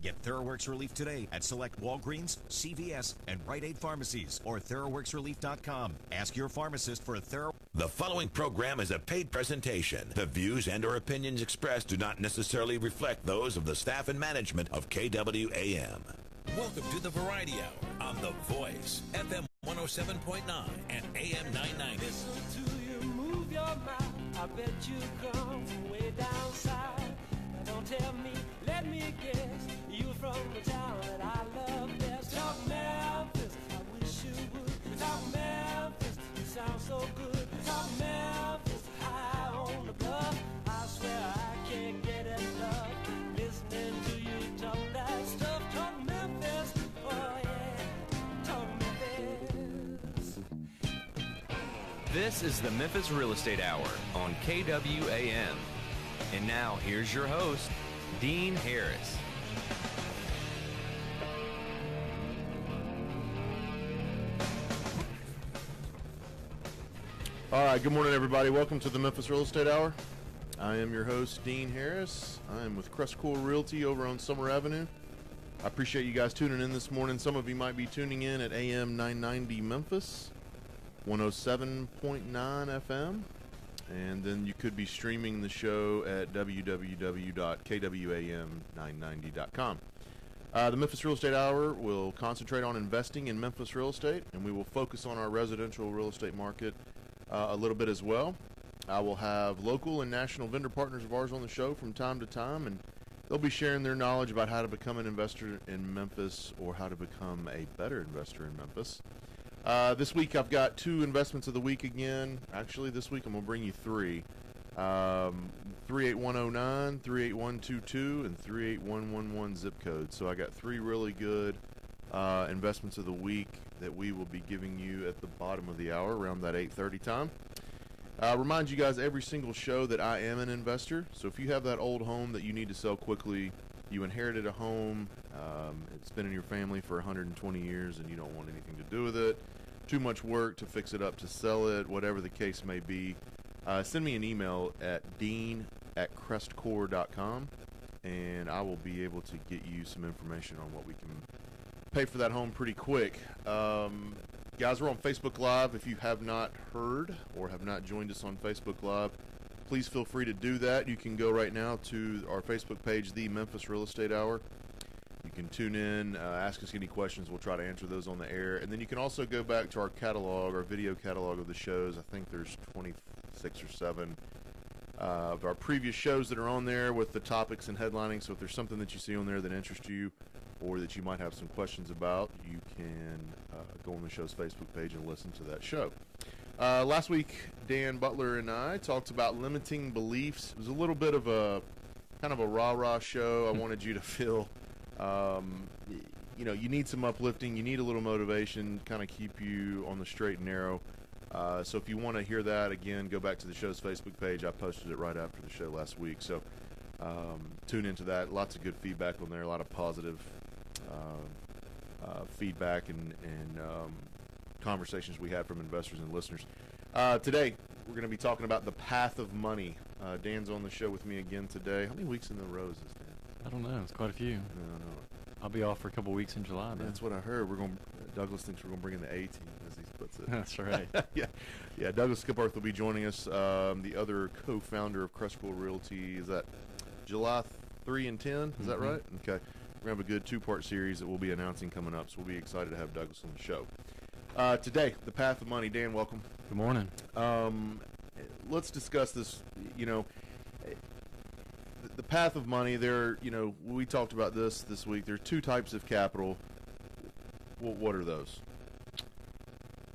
Get TheraWorks Relief today at select Walgreens, CVS, and Rite Aid pharmacies or TheraWorksRelief.com. Ask your pharmacist for a TheraWorks. The following program is a paid presentation. The views and or opinions expressed do not necessarily reflect those of the staff and management of KWAM. Welcome to the Variety Hour on The Voice, FM 107.9 and AM 990. Listen to you move your mouth. I bet you come from way down south. Now don't tell me, let me guess. You from the town that I love best. Talk Memphis, I wish you would. Talk Memphis, you sound so good. Talk Memphis, high on the bluff. I swear I can't get enough. Listening to you talk that stuff. Talk Memphis, oh yeah. Talk Memphis. This is the Memphis Real Estate Hour on KWAM. And now, here's your host, Dean Harris. All right, good morning, everybody. Welcome to the Memphis Real Estate Hour. I am your host, Dean Harris. I am with CrestCore Realty over on Summer Avenue. I appreciate you guys tuning in this morning. Some of you might be tuning in at AM 990 Memphis, 107.9 FM, and then you could be streaming the show at www.kwam990.com. The Memphis Real Estate Hour will concentrate on investing in Memphis real estate, and we will focus on our residential real estate market a little bit as well. I will have local and national vendor partners of ours on the show from time to time, and they'll be sharing their knowledge about how to become an investor in Memphis or how to become a better investor in Memphis. This week I've got two investments of the week again. Actually, this week I'm going to bring you three. 38109, 38122, and 38111 zip codes. So I got three really good investments of the week that we will be giving you at the bottom of the hour around that 8:30 time. Remind you guys every single show that I am an investor. So if you have that old home that you need to sell quickly, you inherited a home, it's been in your family for 120 years and you don't want anything to do with it, too much work to fix it up, to sell it, whatever the case may be, send me an email at dean@crestcore.com and I will be able to get you some information on what we can pay for that home pretty quick. Guys, we're on Facebook Live. If you have not heard or have not joined us on Facebook Live, please feel free to do that. You can go right now to our Facebook page, The Memphis Real Estate Hour. You can tune in, ask us any questions. We'll try to answer those on the air. And then you can also go back to our catalog, our video catalog of the shows. I think there's 26 or 7 of our previous shows that are on there with the topics and headlining. So if there's something that you see on there that interests you or that you might have some questions about, you can go on the show's Facebook page and listen to that show. Last week, Dan Butler and I talked about limiting beliefs. It was a little bit of a kind of a rah-rah show. I wanted you to feel, you need some uplifting. You need a little motivation, kind of keep you on the straight and narrow. So if you want to hear that, again, go back to the show's Facebook page. I posted it right after the show last week. So tune into that. Lots of good feedback on there, a lot of positive feedback and conversations we had from investors and listeners. Today, we're going to be talking about the path of money. Dan's on the show with me again today. How many weeks in a row is this, Dan? I don't know. It's quite a few. No. I'll be off for a couple weeks in July. That's what I heard. Douglas thinks we're going to bring in the A team, as he puts it. That's right. Yeah. Douglas Skipworth will be joining us. The other co-founder of CrestCore Realty. Is that July 3 and 10? Is that right? Okay. We're going to have a good 2-part series that we'll be announcing coming up, so we'll be excited to have Douglas on the show. Today, the path of money. Dan, welcome. Good morning. Let's discuss this. The path of money. We talked about this week. There are 2 types of capital. What are those?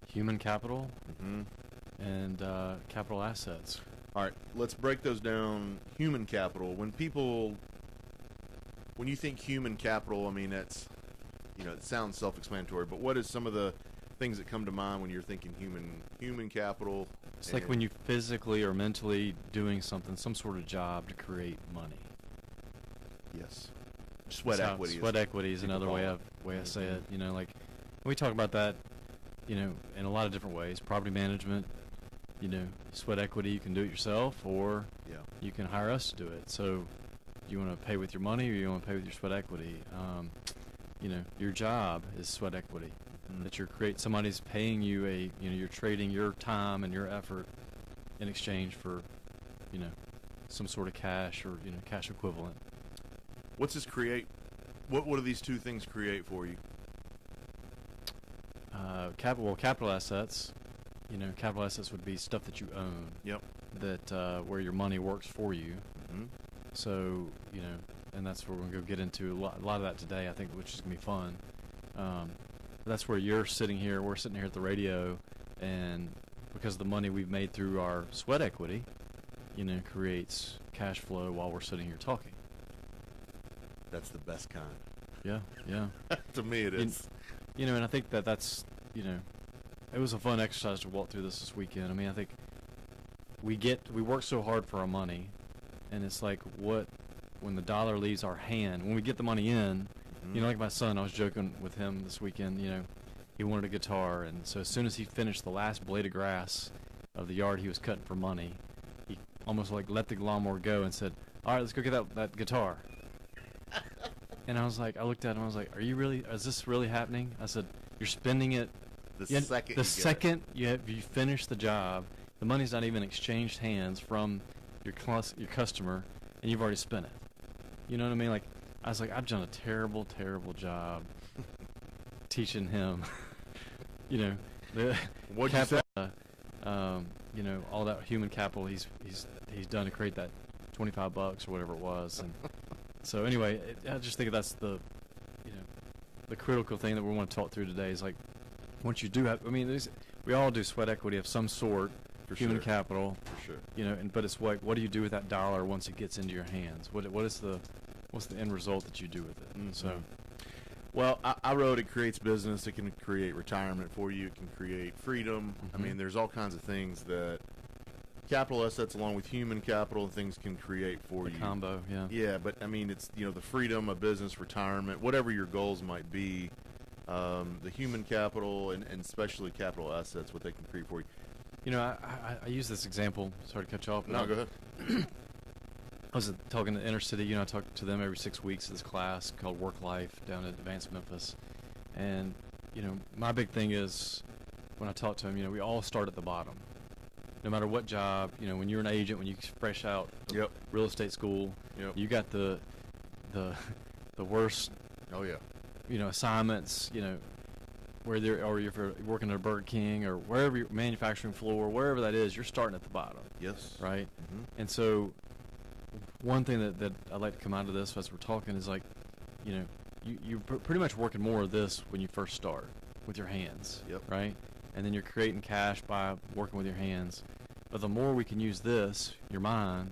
Human capital and capital assets. All right, let's break those down. Human capital. When you think human capital, I mean, that's, it sounds self-explanatory, but what is some of the things that come to mind when you're thinking human capital? It's like when you physically or mentally doing something, some sort of job to create money. Yes. Sweat equity. Sweat equity is another way I say it. Like we talk about that, in a lot of different ways. Property management, sweat equity, you can do it yourself or you can hire us to do it. So you want to pay with your money or you want to pay with your sweat equity? Your job is sweat equity. That somebody's paying you you're trading your time and your effort in exchange for, some sort of cash or, cash equivalent. What's this create? What do these two things create for you? Capital assets. Capital assets would be stuff that you own. Yep. That where your money works for you. Mm-hmm. So, and that's where we're going to go get into a lot of that today, I think, which is going to be fun. That's where we're sitting here at the radio, and because of the money we've made through our sweat equity, creates cash flow while we're sitting here talking. That's the best kind. Yeah. To me, it is. And I think that's, it was a fun exercise to walk through this weekend. I mean, I think we work so hard for our money, and it's like when the dollar leaves our hand, when we get the money in, like my son, I was joking with him this weekend, he wanted a guitar, and so as soon as he finished the last blade of grass of the yard he was cutting for money, he almost like let the lawnmower go and said, all right, let's go get that guitar. And I looked at him, I was like, is this really happening? I said, you're spending it the second you finish the job, the money's not even exchanged hands from your customer, and you've already spent it. You know what I mean? Like, I was like, I've done a terrible, terrible job teaching him, the What'd you say? all that human capital he's done to create that $25 or whatever it was. And so anyway, I just think that's the critical thing that we want to talk through today is like, once you do have, we all do sweat equity of some sort, For human sure. capital, For sure. but it's what do you do with that dollar once it gets into your hands? What's the end result that you do with it? Mm-hmm. So, well, I wrote it creates business. It can create retirement for you. It can create freedom. I mean, there's all kinds of things that capital assets along with human capital and things can create for you. Combo, yeah. Yeah, but I mean, it's the freedom of business, retirement, whatever your goals might be. The human capital and especially capital assets, what they can create for you. I use this example. Sorry to cut you off. No, go ahead. I was talking to Inner City. I talk to them every 6 weeks at this class called Work Life down at Advanced Memphis. And, my big thing is when I talk to them, we all start at the bottom. No matter what job, when you're an agent, when you fresh out of real estate school, you got the worst, Oh, yeah. Assignments, where or if you're working at a Burger King or wherever you're manufacturing floor, wherever that is, you're starting at the bottom. Yes. Right? Mm-hmm. And so one thing that I'd like to come out of this as we're talking is like, you're pretty much working more of this when you first start with your hands. Yep. Right? And then you're creating cash by working with your hands. But the more we can use this, your mind,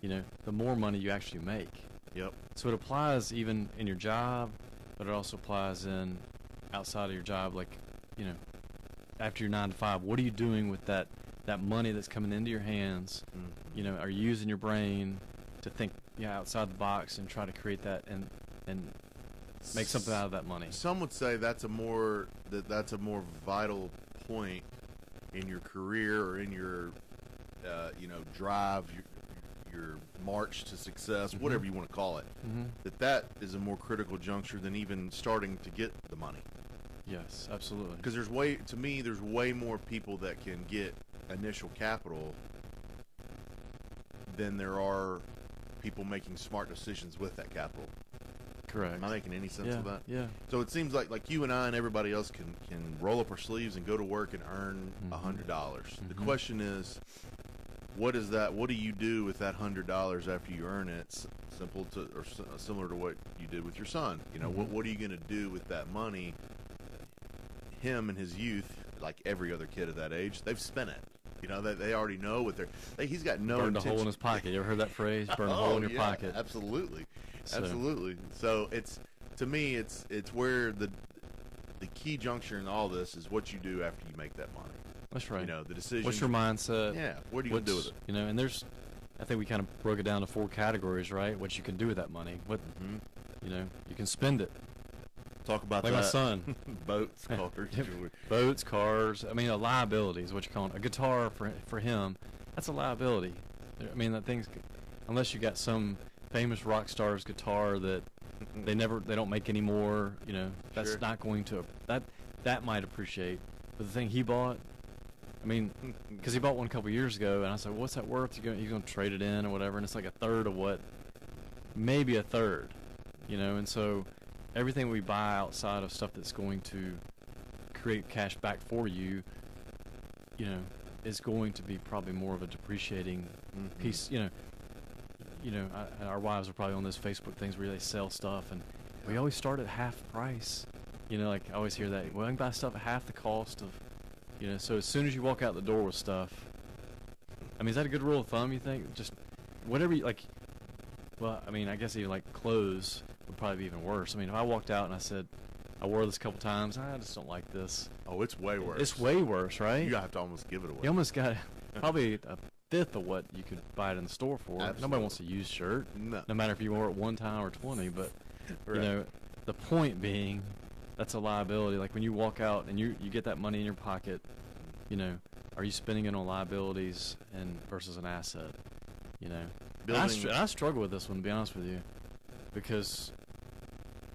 the more money you actually make. Yep. So it applies even in your job, but it also applies in outside of your job, like, after your 9 to 5, what are you doing with that money that's coming into your hands? Are you using your brain to think outside the box and try to create that and make something out of that money? Some would say that's a more vital point in your career or in your drive, your march to success, whatever you want to call it. That is a more critical juncture than even starting to get the money. Yes, absolutely. Because there's way more people that can get initial capital than there are people making smart decisions with that capital. Correct. Am I making any sense of that? Yeah. So it seems like you and I and everybody else can roll up our sleeves and go to work and earn $100. The question is, what is that? What do you do with that $100 after you earn it? Similar to what you did with your son. What are you going to do with that money? Him in his youth, like every other kid of that age, they've spent it. They already know what he's got no Burned intention. a hole in his pocket. You ever heard that phrase? Burn a hole in your pocket. Absolutely. Absolutely. So to me, it's where the key juncture in all this is what you do after you make that money. That's right. The decision. What's your mindset? Yeah. What are you going to do with it? And I think we kind of broke it down to 4 categories, right? What you can do with that money. What, you can spend it. Talk about like that. My son. Boats, cars, jewelry. Boats, cars. A liability is what you call it. A guitar for him, that's a liability. That thing's, unless you got some famous rock star's guitar that they don't make anymore. You know, that's Sure. not going to that might appreciate. But the thing he bought, I mean, because he bought one a couple years ago, and I said, "What's that worth? You're going to trade it in or whatever?" And it's like a third of what, maybe a third, you know. And so everything we buy outside of stuff that's going to create cash back for you, you know, is going to be probably more of a depreciating piece. Our wives are probably on those Facebook things where they sell stuff, and we always start at half price. You know, like I always hear that. Well, I can buy stuff at half the cost of, you know. So as soon as you walk out the door with stuff, I mean, is that a good rule of thumb? You think just whatever you like? Well, I mean, I guess even like clothes would probably be even worse. I mean, if I walked out and I said, I wore this a couple times, I just don't like this. Oh, it's way worse. It's way worse, right? You have to almost give it away. You almost got probably a fifth of what you could buy it in the store for. Absolutely. Nobody wants a used shirt, No. matter if you wore it one time or 20. But Right. you know, the point being, that's a liability. Like when you walk out and you get that money in your pocket, you know, are you spending it on liabilities and versus an asset? You know, and I struggle with this one, to be honest with you, because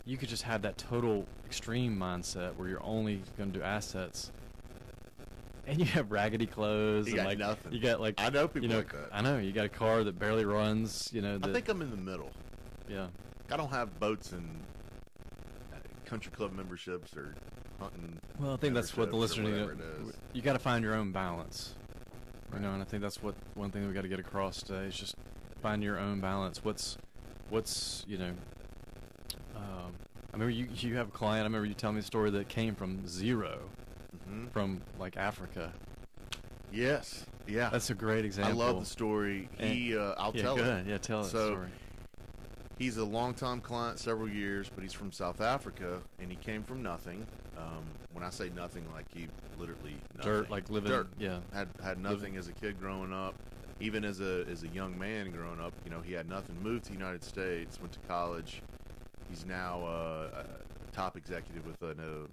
you could just have that total extreme mindset where you're only going to do assets, and you have raggedy clothes. You and got like nothing. You got like I know people you know, like that. I know you got a car that barely runs. You know, I think I'm in the middle. yeah. I don't have boats and country club memberships or hunting. Well, I think that's what the memberships or listener need to. whatever it is. You got to find your own balance. You know, and I think that's what one thing we got to get across today is just find your own balance. What's you know. I remember you have a client. I remember you telling me a story that came from zero, from like Africa. Yes. Yeah. That's a great example. I love the story. I'll tell go it. ahead. Yeah, tell it. So, story. He's a longtime client, several years, but he's from South Africa, and he came from nothing. When I say nothing, like he literally nothing. Dirt, like living. Dirt. Yeah. Had nothing as a kid growing up. Even as a young man growing up, you know, he had nothing. Moved to the United States, went to college. He's now a top executive with a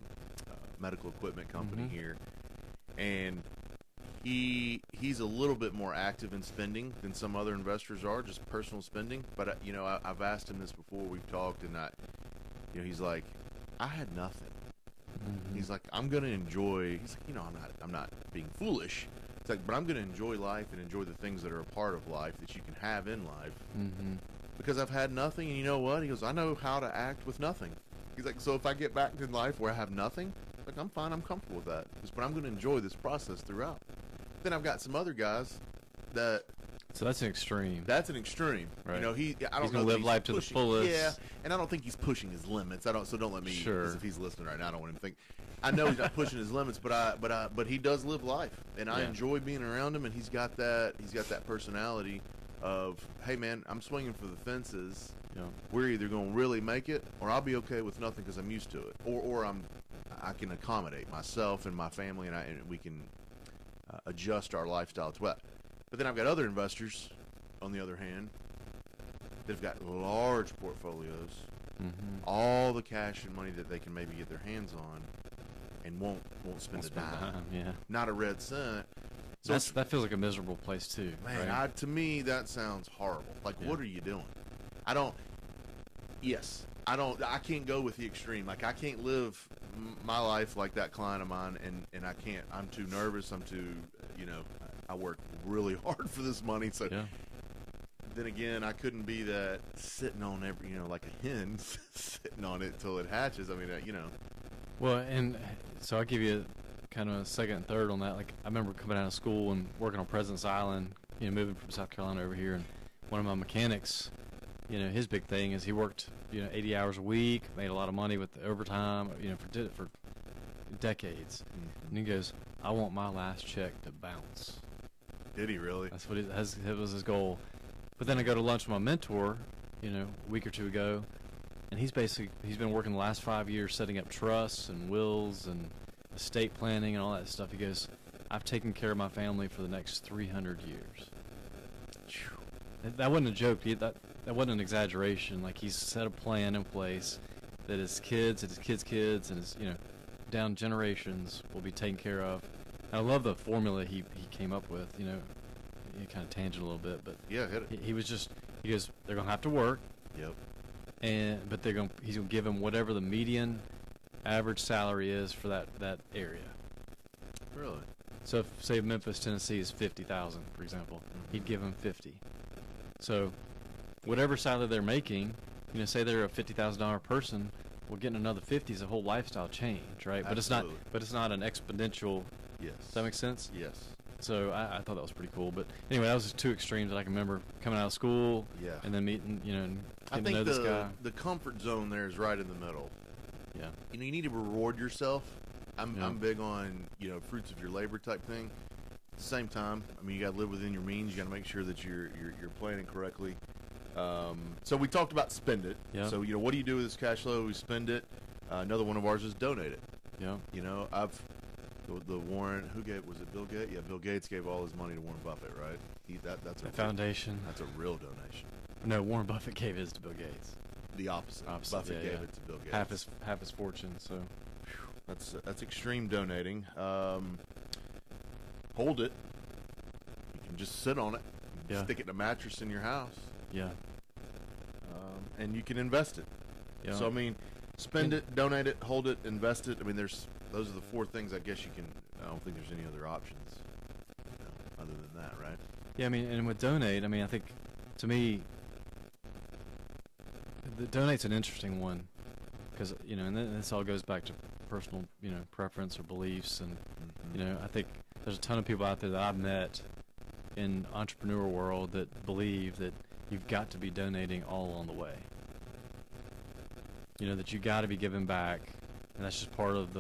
medical equipment company here, and he's a little bit more active in spending than some other investors are, just personal spending. But you know, I've asked him this before. We've talked, and he's like, I had nothing. He's like, I'm gonna enjoy. He's like, you know, I'm not being foolish. It's like, but I'm gonna enjoy life and enjoy the things that are a part of life that you can have in life. Because I've had nothing, and you know what? He goes, I know how to act with nothing. He's like, so if I get back in life where I have nothing, like I'm fine, I'm comfortable with that. But I'm going to enjoy this process throughout. Then I've got some other guys that. So that's an extreme. That's an extreme. Right. You know, I don't He's know gonna that live life to the pushing. fullest. Yeah, and I don't think he's pushing his limits. So don't let me. Sure. 'Cause if he's listening right now, I don't want him to think. I know he's not pushing his limits, but he does live life, and I enjoy being around him. And he's got that personality of, hey man, I'm swinging for the fences. Yeah. We're either going to really make it, or I'll be okay with nothing because I'm used to it, or I can accommodate myself and my family, and we can adjust our lifestyle to that. But then I've got other investors, on the other hand, that have got large portfolios, all the cash and money that they can maybe get their hands on, and won't spend a dime, Yeah. not a red cent. So That feels like a miserable place too. man, right? to me that sounds horrible. Like, what are you doing? I can't go with the extreme. Like, I can't live my life like that client of mine, and I can't. I'm too nervous. I'm too, you know, I work really hard for this money. So then again, I couldn't be that sitting on every, you know, like a hen sitting on it till it hatches. I mean, you know. Well, and so I'll give you kind of a second and third on that. Like, I remember coming out of school and working on President's Island, you know, moving from South Carolina over here, and one of my mechanics, you know, his big thing is he worked, you know, 80 hours a week, made a lot of money with the overtime, you know, did it for decades. And he goes, I want my last check to bounce. Did he really? That's what it was his goal. But then I go to lunch with my mentor, you know, a week or two ago, and he's been working the last 5 years setting up trusts and wills and estate planning and all that stuff. He goes, I've taken care of my family for the next 300 years. That wasn't a joke. That wasn't an exaggeration. Like, he's set a plan in place that his kids and his kids' kids and his, you know, down generations will be taken care of. And I love the formula he came up with. You know, he kind of tangent a little bit, but Yeah, hit it. he was just, He goes, they're gonna have to work, Yep. but he's gonna give them whatever the median average salary is for that area. Really? So if, say Memphis, Tennessee is 50,000, for example, he'd give them 50. So whatever salary they're making, say they're a $50,000 person, well, getting another 50 is a whole lifestyle change, right? Absolutely. But it's not an exponential. Yes. Does that make sense? Yes. So I thought that was pretty cool. But anyway, that was just two extremes that I can remember coming out of school. Yeah. And then meeting, and I getting to know think this guy. the comfort zone there is right in the middle. Yeah. You need to reward yourself. Yeah. I'm big on fruits of your labor type thing. At the same time, you got to live within your means. You got to make sure that you're planning correctly. So we talked about spend it. Yeah. So what do you do with this cash flow? We spend it. Another one of ours is donate it. Yeah. The Warren, was it Bill Gates? Yeah, Bill Gates gave all his money to Warren Buffett, right? That's a foundation. That's a real donation. No, Warren Buffett gave his to Bill Gates. The opposite. Buffett yeah, gave it to Bill Gates. Half his fortune. So that's extreme donating. Hold it. You can just sit on it. Yeah. Stick it in a mattress in your house. Yeah. And you can invest it. Yeah. So spend it, donate it, hold it, invest it. Those are the four things I guess you can. I don't think there's any other options other than that, right? Yeah, and with donate, I think to me, the donate's an interesting one because and then this all goes back to personal preference or beliefs, and I think there's a ton of people out there that I've met in entrepreneur world that believe that you've got to be donating all along the way. That you got to be giving back, and that's just part of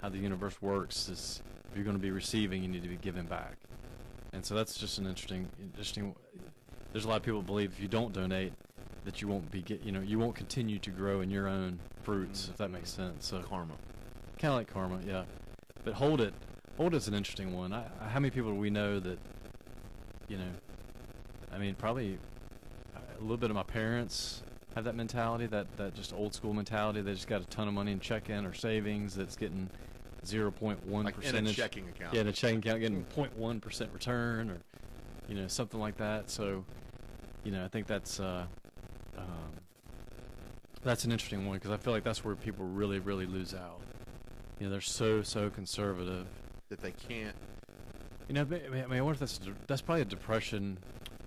how the universe works. Is if you're going to be receiving, you need to be giving back, and so that's just an interesting. There's a lot of people who believe if you don't donate, that you won't you won't continue to grow in your own fruits, if that makes sense. So Karma. kind of like karma, yeah. But hold it. Hold it's an interesting one. How many people do we know that? Probably a little bit of my parents have that mentality, that just old school mentality. They just got a ton of money in checking or savings that's getting 0.1%. Like in a checking account. Yeah, in a checking account getting 0.1% return or, something like that. So, I think that's an interesting one because I feel like that's where people really, really lose out. They're so conservative that they can't. I wonder if that's probably a Depression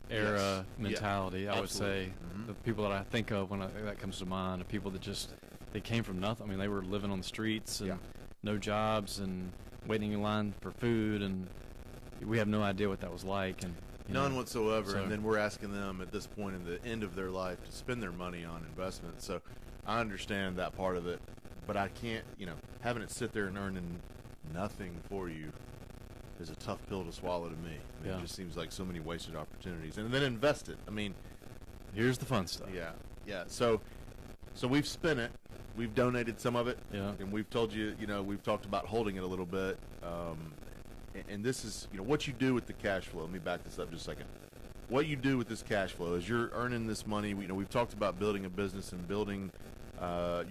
era mentality. Yeah, I would say Mm-hmm. the people that I think of when that comes to mind are people that they came from nothing. They were living on the streets and no jobs and waiting in line for food, and we have no idea what that was like. And none whatsoever. So, and then we're asking them at this point in the end of their life to spend their money on investment. So I understand that part of it, but I can't. Having it sit there and earning nothing for you is a tough pill to swallow to me. It just seems like so many wasted opportunities. And then invest it. Here's the fun stuff. Yeah. So we've spent it. We've donated some of it. Yeah. And we've told you, we've talked about holding it a little bit. And this is, what you do with the cash flow. Let me back this up just a second. What you do with this cash flow is you're earning this money. We've talked about building a business and building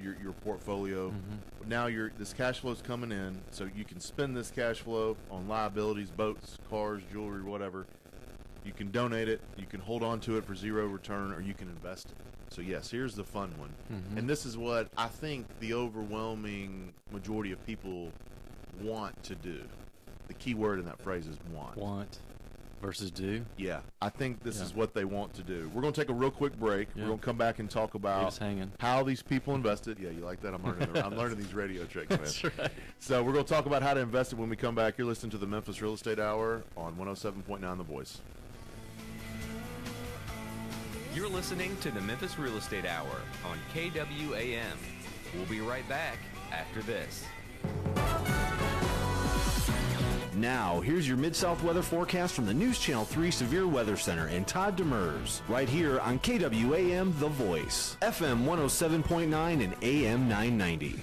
your portfolio. Mm-hmm. Now this cash flow is coming in, so you can spend this cash flow on liabilities, boats, cars, jewelry, whatever. You can donate it, you can hold on to it for zero return, or you can invest it. So yes, here's the fun one. Mm-hmm. And this is what I think the overwhelming majority of people want to do. The key word in that phrase is want. Want versus do. Yeah, I think this is what they want to do. We're going to take a real quick break. Yeah. We're going to come back and talk You're about just hanging. how these people invested. Yeah, you like that? I'm learning these radio tricks, man. That's right. So we're going to talk about how to invest it when we come back. You're listening to the Memphis Real Estate Hour on 107.9 The Voice. You're listening to the Memphis Real Estate Hour on KWAM. We'll be right back after this. Now, here's your Mid-South weather forecast from the News Channel 3 Severe Weather Center and Todd Demers, right here on KWAM The Voice, FM 107.9 and AM 990.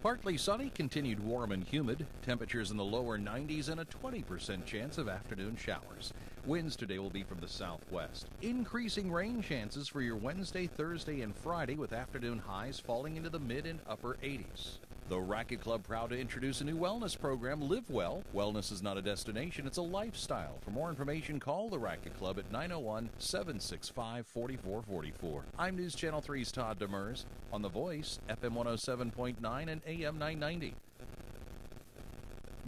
Partly sunny, continued warm and humid. Temperatures in the lower 90s and a 20% chance of afternoon showers. Winds today will be from the southwest. Increasing rain chances for your Wednesday, Thursday, and Friday with afternoon highs falling into the mid and upper 80s. The Racket Club proud to introduce a new wellness program, Live Well. Wellness is not a destination, it's a lifestyle. For more information, call the Racket Club at 901-765-4444. I'm News Channel 3's Todd Demers on The Voice, FM 107.9 and AM 990.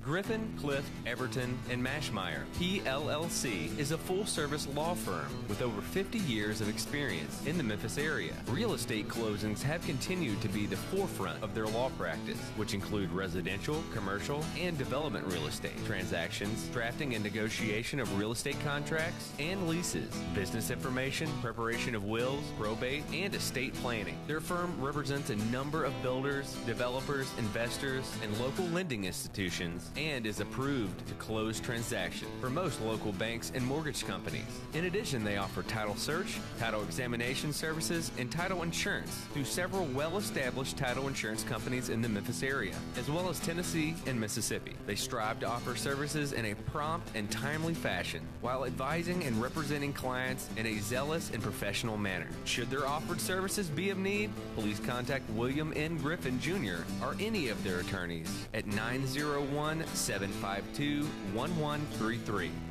Griffin, Clift, Everton, and Mashmeyer, PLLC, is a full-service law firm with over 50 years of experience in the Memphis area. Real estate closings have continued to be the forefront of their law practice, which include residential, commercial, and development real estate transactions, drafting and negotiation of real estate contracts and leases, business information, preparation of wills, probate, and estate planning. Their firm represents a number of builders, developers, investors, and local lending institutions, and is approved to close transactions for most local banks and mortgage companies. In addition, they offer title search, title examination services, and title insurance through several well-established title insurance companies in the Memphis area, as well as Tennessee and Mississippi. They strive to offer services in a prompt and timely fashion, while advising and representing clients in a zealous and professional manner. Should their offered services be of need, please contact William N. Griffin Jr. or any of their attorneys at 901-752-1133.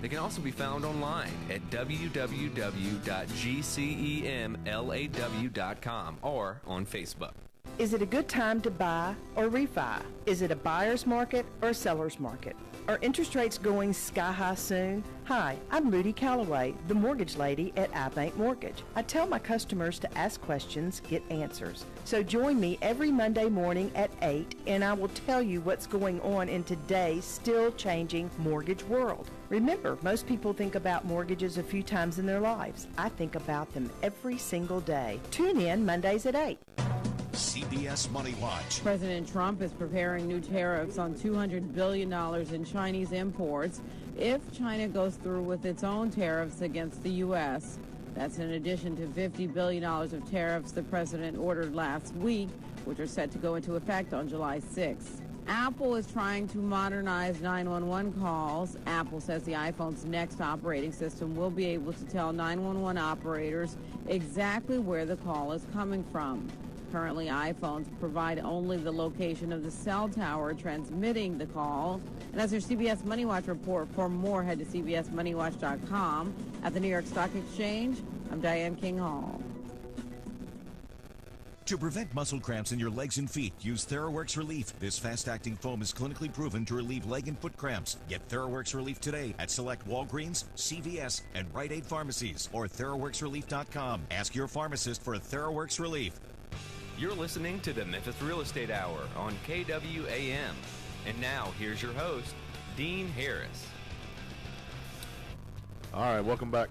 They can also be found online at www.gcemlaw.com or on Facebook. Is it a good time to buy or refi? Is it a buyer's market or a seller's market? Are interest rates going sky high soon? Hi, I'm Rudy Calloway, the mortgage lady at iBank Mortgage. I tell my customers to ask questions, get answers. So join me every Monday morning at 8 and I will tell you what's going on in today's still changing mortgage world. Remember, most people think about mortgages a few times in their lives. I think about them every single day. Tune in Mondays at 8. CBS Money Watch. President Trump is preparing new tariffs on $200 billion in Chinese imports if China goes through with its own tariffs against the U.S. That's in addition to $50 billion of tariffs the president ordered last week, which are set to go into effect on July 6th. Apple is trying to modernize 911 calls. Apple says the iPhone's next operating system will be able to tell 911 operators exactly where the call is coming from. Currently, iPhones provide only the location of the cell tower transmitting the call. And that's your CBS Money Watch report. For more, head to cbsmoneywatch.com. At the New York Stock Exchange, I'm Diane King Hall. To prevent muscle cramps in your legs and feet, use TheraWorks Relief. This fast-acting foam is clinically proven to relieve leg and foot cramps. Get TheraWorks Relief today at select Walgreens, CVS, and Rite Aid pharmacies or TheraWorksRelief.com. Ask your pharmacist for a TheraWorks Relief. You're listening to the Memphis Real Estate Hour on KWAM. And now, here's your host, Dean Harris. All right, welcome back.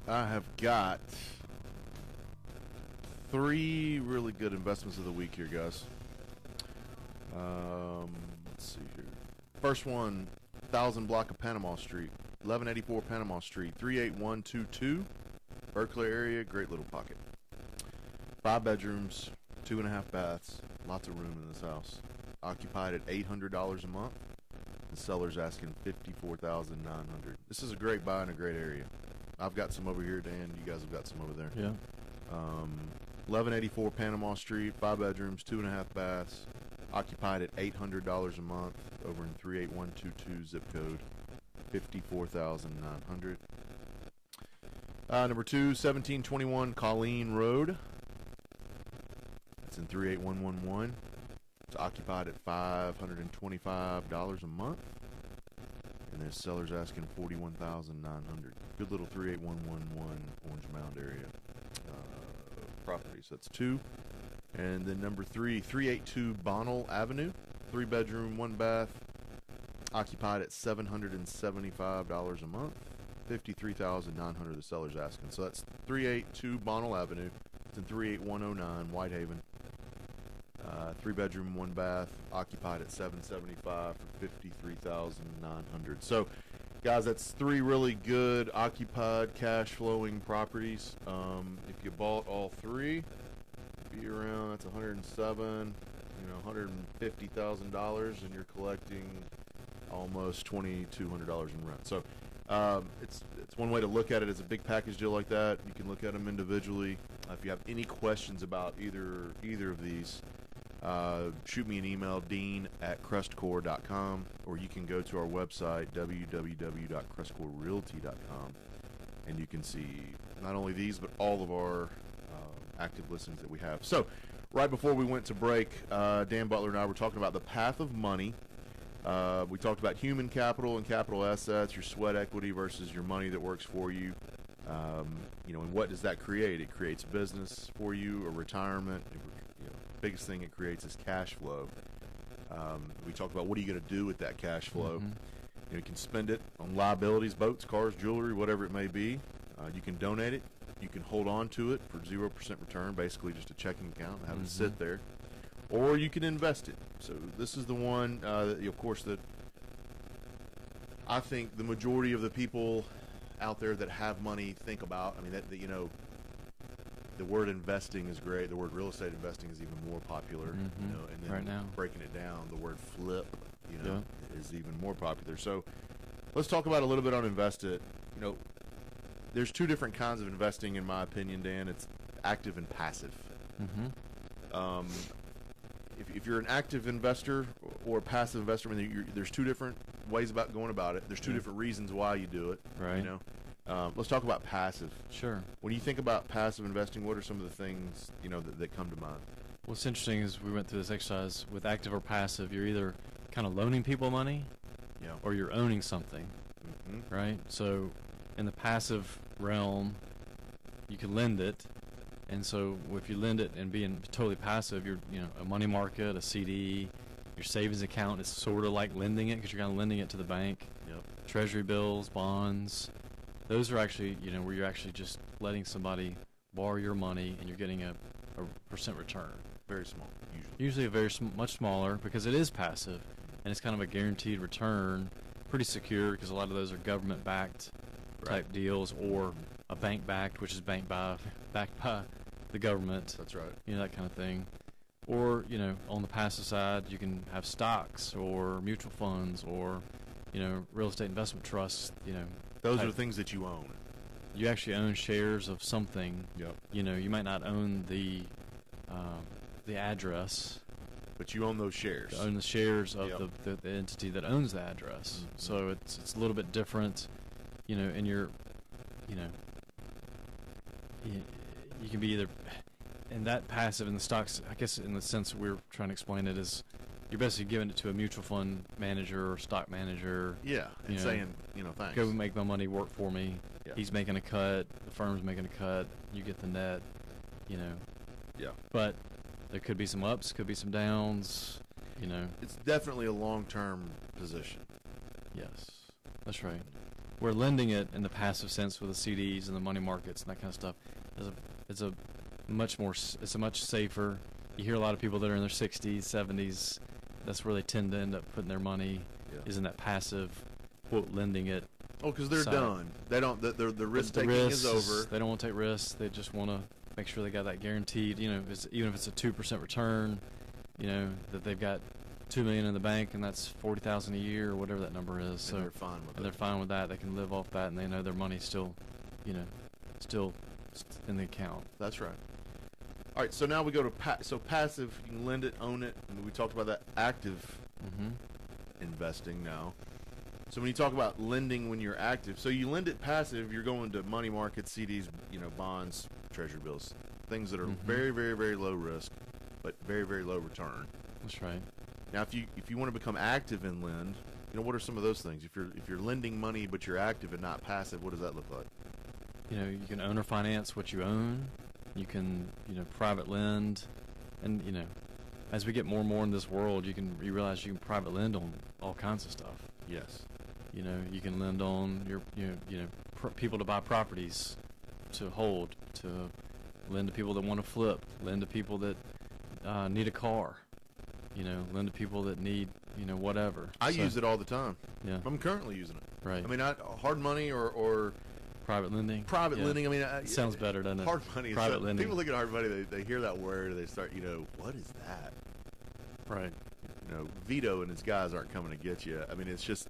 I have got 3 really good investments of the week here, guys. Let's see here. First one, 1000 block of Panama Street, 1184 Panama Street, 38122, Berkeley area, great little pocket. 5 bedrooms, 2.5 baths, lots of room in this house. Occupied at $800 a month. The seller's asking $54,900. This is a great buy in a great area. I've got some over here, Dan. You guys have got some over there. Yeah. 1184 Panama Street, 5 bedrooms, 2.5 baths. Occupied at $800 a month. Over in 38122 zip code. $54,900. Number 2, 1721 Colleen Road. It's in 38111. It's occupied at $525 a month. And the seller's asking $41,900. Good little 38111 Orange Mound area property. So that's 2. And then number 3, 382 Bonnell Avenue. 3 bedroom, 1 bath. Occupied at $775 a month. $53,900 the seller's asking. So that's 382 Bonnell Avenue. It's in 38109 Whitehaven. 3 bedroom, 1 bath, occupied at $775 for $53,900. So, guys, that's 3 really good occupied, cash flowing properties. If you bought all 3, it'd be around, that's $107,000, $150,000, and you're collecting almost $2,200 in rent. So, it's one way to look at it as a big package deal like that. You can look at them individually. If you have any questions about either of these, shoot me an email, dean@crestcore.com, or you can go to our website, www.crestcorerealty.com, and you can see not only these, but all of our active listings that we have. So, right before we went to break, Dan Butler and I were talking about the path of money. We talked about human capital and capital assets, your sweat equity versus your money that works for you. And what does that create? It creates business for you, a retirement. Biggest thing it creates is cash flow. We talked about what are you going to do with that cash flow. You can spend it on liabilities, boats, cars, jewelry, whatever it may be. You can donate it. You can hold on to it for 0% return, basically just a checking account and have it sit there. Or you can invest it. So this is the one, of course, that I think the majority of the people out there that have money think about. I mean, the word investing is great. The word real estate investing is even more popular. And then right now, breaking it down, the word flip, is even more popular. So let's talk about a little bit on Invest It. There's two different kinds of investing, in my opinion, Dan. It's active and passive. If you're an active investor or a passive investor, there's two different ways about going about it. There's two different reasons why you do it. Right. Let's talk about passive. Sure. When you think about passive investing, what are some of the things that come to mind? What's interesting is we went through this exercise with active or passive. You're either kind of loaning people money, or you're owning something. Right. So in the passive realm, you can lend it. And so if you lend it and being totally passive, you're, a money market, a CD, your savings account is sort of like lending it because you're kind of lending it to the bank. Treasury bills, bonds, those are actually, where you're actually just letting somebody borrow your money and you're getting a percent return. Very small, usually. Usually much smaller because it is passive and it's kind of a guaranteed return, pretty secure because a lot of those are government-backed type deals or a bank-backed, which is backed by the government. That's right. That kind of thing. Or, on the passive side, you can have stocks or mutual funds or, real estate investment trusts, Those are the things that you own. You actually own shares of something. You might not own the address. But you own those shares. You own the shares of the entity that owns the address. So it's a little bit different, and you're, you can be either, and that passive in the stocks, I guess in the sense we're trying to explain it is, you're basically giving it to a mutual fund manager or stock manager. And saying, thanks. Go make my money work for me. He's making a cut, the firm's making a cut, you get the net, But there could be some ups, could be some downs, It's definitely a long-term position. Yes, that's right. We're lending it in the passive sense with the CDs and the money markets and that kind of stuff. It's a much safer. You hear a lot of people that are in their 60s, 70s. That's where they tend to end up putting their money. Is in that passive, quote, lending it. Oh, because they're done. They don't. The risk taking is over. They don't want to take risks. They just want to make sure they got that guaranteed. Even if it's a 2% return, that they've got $2 million in the bank and that's $40,000 a year or whatever that number is. And so they're fine with They're fine with that. They can live off that and they know their money's still, still in the account. That's right. All right. So now we go to passive. You can lend it, own it, and we talked about that active investing now. So when you talk about lending when you're active, so you lend it passive, you're going to money markets, CDs, bonds, treasury bills, things that are very, very, very low risk, but very, very low return. That's right. Now, if you want to become active and lend, what are some of those things? If you're lending money but you're active and not passive, what does that look like? You can owner finance what you own. You can private lend, and as we get more and more in this world, you realize you can private lend on all kinds of stuff. Yes. You can lend on your people to buy properties, to hold, to lend to people that want to flip, lend to people that need a car, lend to people that need whatever. I use it all the time. Yeah. I'm currently using it. Right. I mean, not hard money or private lending. Private lending. I mean, it sounds better, doesn't it? Hard money. Private lending. People look at hard money. They hear that word and they start. What is that? Right. Vito and his guys aren't coming to get you. I mean, it's just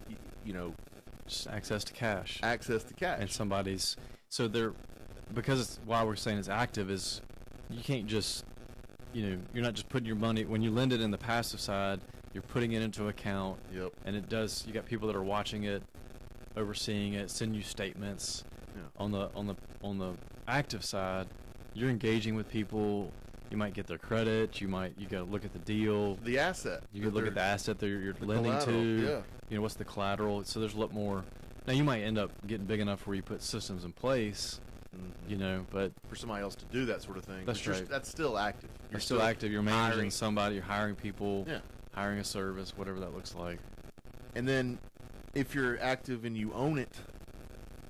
just access to cash. Access to cash. And somebody's because it's why we're saying it's active is you can't just you're not just putting your money, when you lend it in the passive side, you're putting it into account. Yep. And it does, you got people that are watching it, overseeing it, send you statements. Yeah. On the active side, you're engaging with people. You might get their credit. You got to look at the deal. The asset. You could look at the asset that you're lending collateral, to. yeah. What's the collateral? So there's a lot more. Now you might end up getting big enough where you put systems in place. But for somebody else to do that sort of thing. That's right. That's still active. You're still active. You're managing hiring somebody. You're hiring people. Yeah. Hiring a service, whatever that looks like. And then, if you're active and you own it.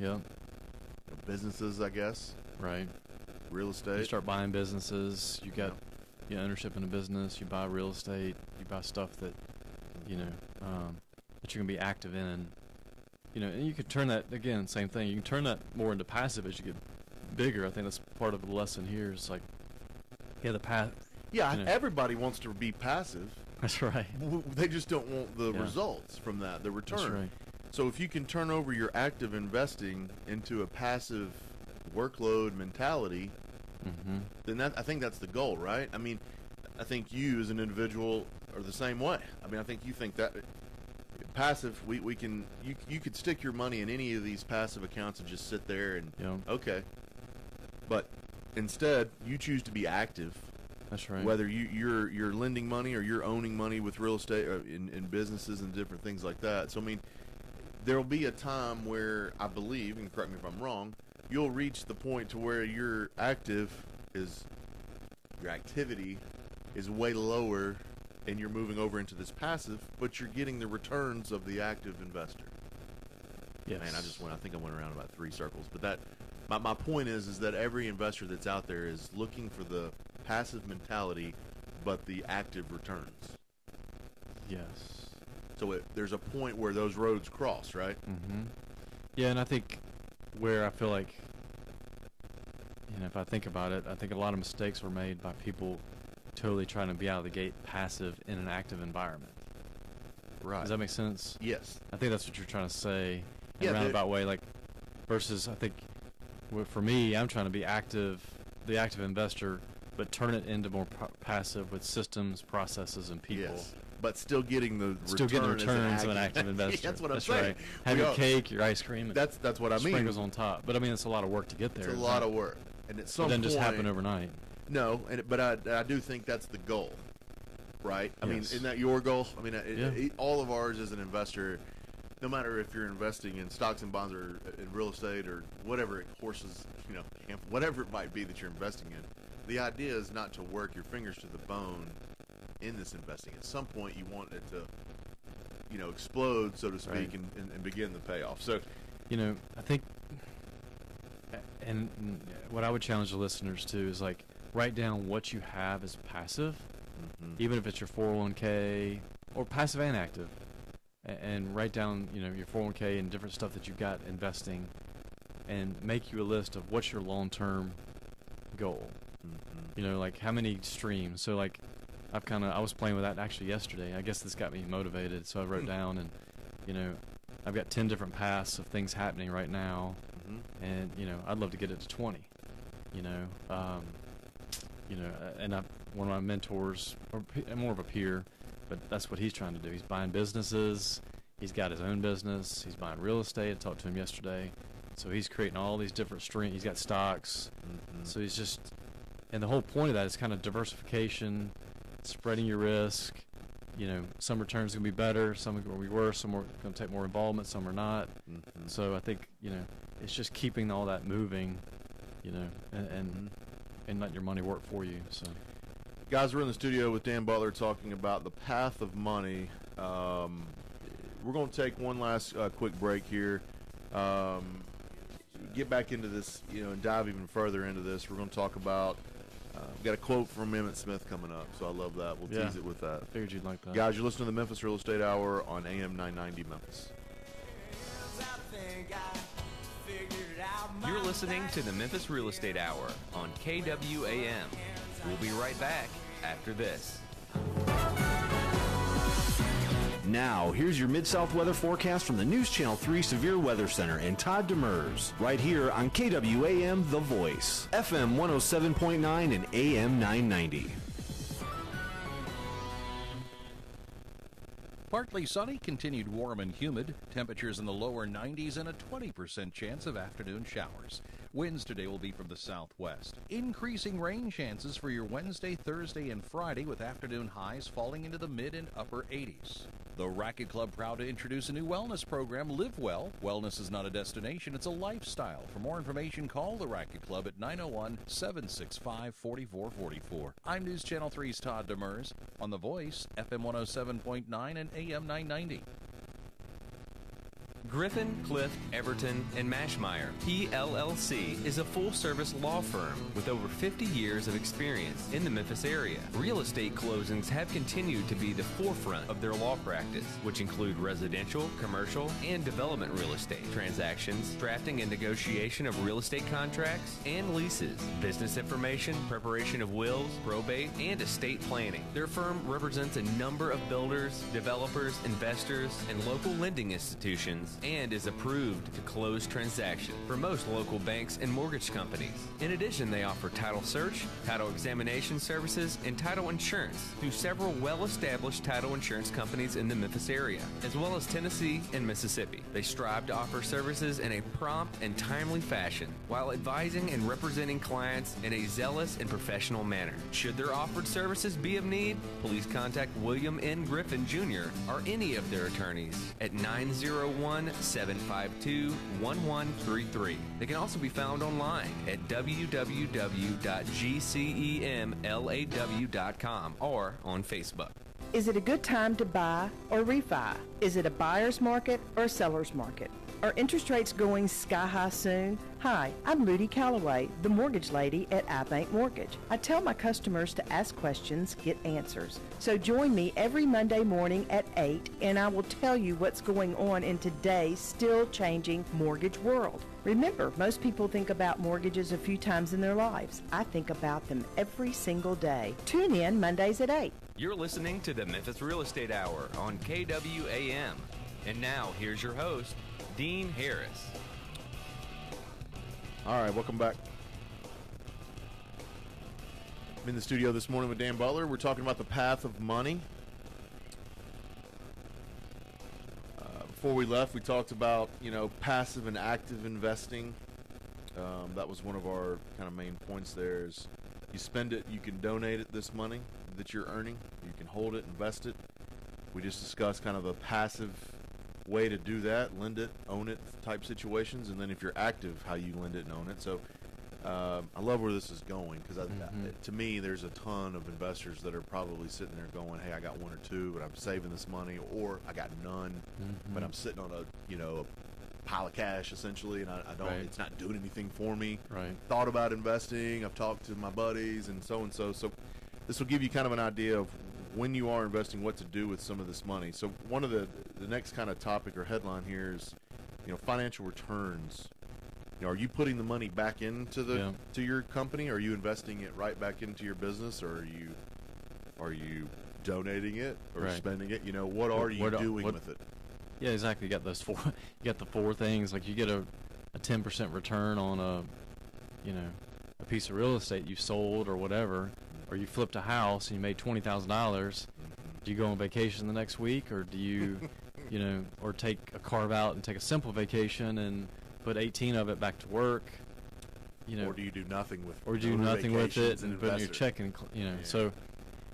Yeah. Businesses, I guess. Right. Real estate. You start buying businesses. You got ownership in a business. You buy real estate. You buy stuff that, that you're going to be active in. And you could turn that, again, same thing. You can turn that more into passive as you get bigger. I think that's part of the lesson here. Is like, the path. Yeah, everybody wants to be passive. That's right. They just don't want the results from that, the return. That's right. So if you can turn over your active investing into a passive workload mentality, then I think that's the goal, right? I mean, I think you as an individual are the same way. I mean, I think you think that passive, we can, you could stick your money in any of these passive accounts and just sit there and, okay. But instead, you choose to be active. That's right. Whether you're lending money or you're owning money with real estate or in businesses and different things like that. So, I mean, there will be a time where I believe, and correct me if I'm wrong, you'll reach the point to where your activity is way lower and you're moving over into this passive, but you're getting the returns of the active investor. Yes. Man, I think I went around about 3 circles. But my point is that every investor that's out there is looking for the passive mentality, but the active returns. Yes. So there's a point where those roads cross, right? Yeah, and I think where I feel like, if I think about it, I think a lot of mistakes were made by people totally trying to be out of the gate passive in an active environment. Right. Does that make sense? Yes. I think that's what you're trying to say in Yeah, a roundabout way, like, versus I think for me, I'm trying to be the active investor, but turn it into more passive with systems, processes, and people. Yes. But still getting the returns of an active investor. That's what I'm that's saying. Right. Have your cake, your ice cream. And that's what I mean. Sprinkles on top. But I mean, it's a lot of work to get there. It's a lot of work, and at some point, it doesn't just happen point, overnight. No, but I do think that's the goal, right? I mean, isn't that your goal? I mean, all of ours as an investor, no matter if you're investing in stocks and bonds or in real estate or whatever, horses, whatever it might be that you're investing in, the idea is not to work your fingers to the bone in this investing. At some point, you want it to, explode, so to speak, right. and begin the payoff. So, I think, and what I would challenge the listeners to is like write down what you have as passive, even if it's your 401k or passive and active, and write down your 401k and different stuff that you've got investing, and make you a list of what's your long-term goal. Like how many streams. So like I was playing with that actually yesterday. I guess this got me motivated, so I wrote down, and I've got 10 different paths of things happening right now, and I'd love to get it to 20. And one of my mentors, or more of a peer, but that's what he's trying to do. He's buying businesses. He's got his own business. He's buying real estate. I talked to him yesterday. So he's creating all these different streams. He's got stocks. So he's just, and the whole point of that is kind of diversification, spreading your risk. Some returns are going to be better, some are going to be worse, some are going to take more involvement, some are not. So I think, it's just keeping all that moving, and letting your money work for you. So, guys, we're in the studio with Dan Butler talking about the path of money. We're going to take one last quick break here. Get back into this, and dive even further into this. We're going to talk about, we've got a quote from Emmett Smith coming up, so I love that. We'll tease it with that. I figured you'd like that. Guys, you're listening to the Memphis Real Estate Hour on AM 990 Memphis. You're listening to the Memphis Real Estate Hour on KWAM. We'll be right back after this. Now, here's your Mid-South weather forecast from the News Channel 3 Severe Weather Center and Todd Demers, right here on KWAM The Voice, FM 107.9 and AM 990. Partly sunny, continued warm and humid. Temperatures in the lower 90s and a 20% chance of afternoon showers. Winds today will be from the southwest. Increasing rain chances for your Wednesday, Thursday, and Friday with afternoon highs falling into the mid and upper 80s. The Racket Club proud to introduce a new wellness program, Live Well. Wellness is not a destination, it's a lifestyle. For more information, call the Racket Club at 901-765-4444. I'm News Channel 3's Todd Demers on The Voice, FM 107.9 and AM 990. Griffin, Clift, Everton, and Mashmeyer, PLLC, is a full-service law firm with over 50 years of experience in the Memphis area. Real estate closings have continued to be the forefront of their law practice, which include residential, commercial, and development real estate transactions, drafting and negotiation of real estate contracts and leases, business information, preparation of wills, probate, and estate planning. Their firm represents a number of builders, developers, investors, and local lending institutions, and is approved to close transactions for most local banks and mortgage companies. In addition, they offer title search, title examination services, and title insurance through several well-established title insurance companies in the Memphis area, as well as Tennessee and Mississippi. They strive to offer services in a prompt and timely fashion while advising and representing clients in a zealous and professional manner. Should their offered services be of need, please contact William N. Griffin Jr. or any of their attorneys at 901-752-1133. They can also be found online at www.gcemlaw.com or on Facebook. Is it a good time to buy or refi? Is it a buyer's market or seller's market? Are interest rates going sky high soon? Hi, I'm Ludy Calloway, the mortgage lady at iBank Mortgage. I tell my customers to ask questions, get answers. So join me every Monday morning at 8 and I will tell you what's going on in today's still changing mortgage world. Remember, most people think about mortgages a few times in their lives. I think about them every single day. Tune in Mondays at 8. You're listening to the Memphis Real Estate Hour on KWAM. And now, here's your host, Dean Harris. All right, welcome back. I'm in the studio this morning with Dan Butler. We're talking about the path of money. Before we left, we talked about, passive and active investing. That was one of our kind of main points there is you spend it, you can donate it, this money that you're earning. You can hold it, invest it. We just discussed kind of a passive way to do that, lend it, own it type situations, and then if you're active, how you lend it and own it. So I love where this is going because to me, there's a ton of investors that are probably sitting there going, hey, I got one or two, but I'm saving this money, or I got none, but I'm sitting on a pile of cash essentially, and I don't. Right. It's not doing anything for me. Right. Thought about investing. I've talked to my buddies and so. So this will give you kind of an idea of when you are investing, what to do with some of this money. So one of the next kind of topic or headline here is, financial returns. Are you putting the money back into to your company? Are you investing it right back into your business, or are you donating it or spending it? What are you doing with it? Yeah, exactly. You got those four. You got the four things. Like you get a 10% return on a piece of real estate you sold or whatever, or you flipped a house and you made $20,000. Do you go on vacation the next week, or do you, or take a carve out and take a simple vacation and put 18 of it back to work? Or do you do nothing with? Or do you do nothing with it and put in your checking? So.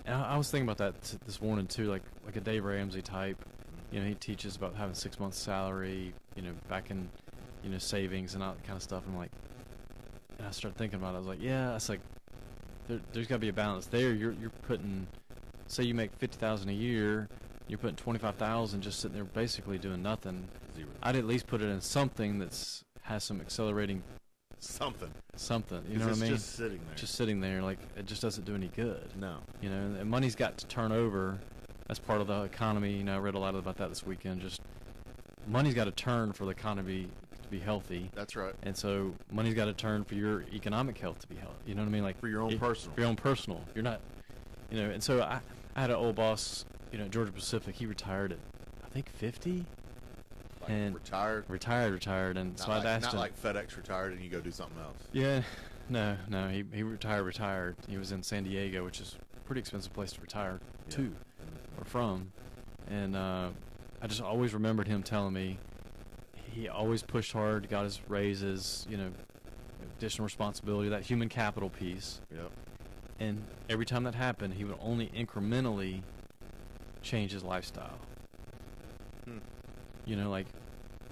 And I was thinking about that this morning too, like a Dave Ramsey type. He teaches about having 6 months salary, back in, savings and all that kind of stuff. And I started thinking about it. I was like, yeah, it's like there's got to be a balance there. You're putting, say you make $50,000 a year, you're putting $25,000 just sitting there basically doing nothing. Zero. I'd at least put it in something has some accelerating. Something. You know what I mean? Just sitting there. Just sitting there, like it just doesn't do any good. No. And money's got to turn over. That's part of the economy. I read a lot about that this weekend. Just money's got to turn for the economy to be healthy. That's right. And so money's got to turn for your economic health to be healthy. You know what I mean? Like for your own personal. For your own personal. You're not, And so I had an old boss, Georgia Pacific. He retired at, I think, 50. Like and retired. And not so I'd asked him. Not like FedEx retired and you go do something else. Yeah. No. He retired. He was in San Diego, which is a pretty expensive place to retire to or from. And I just always remembered him telling me he always pushed hard, got his raises, additional responsibility, that human capital piece. Yep. And every time that happened, he would only incrementally change his lifestyle. Like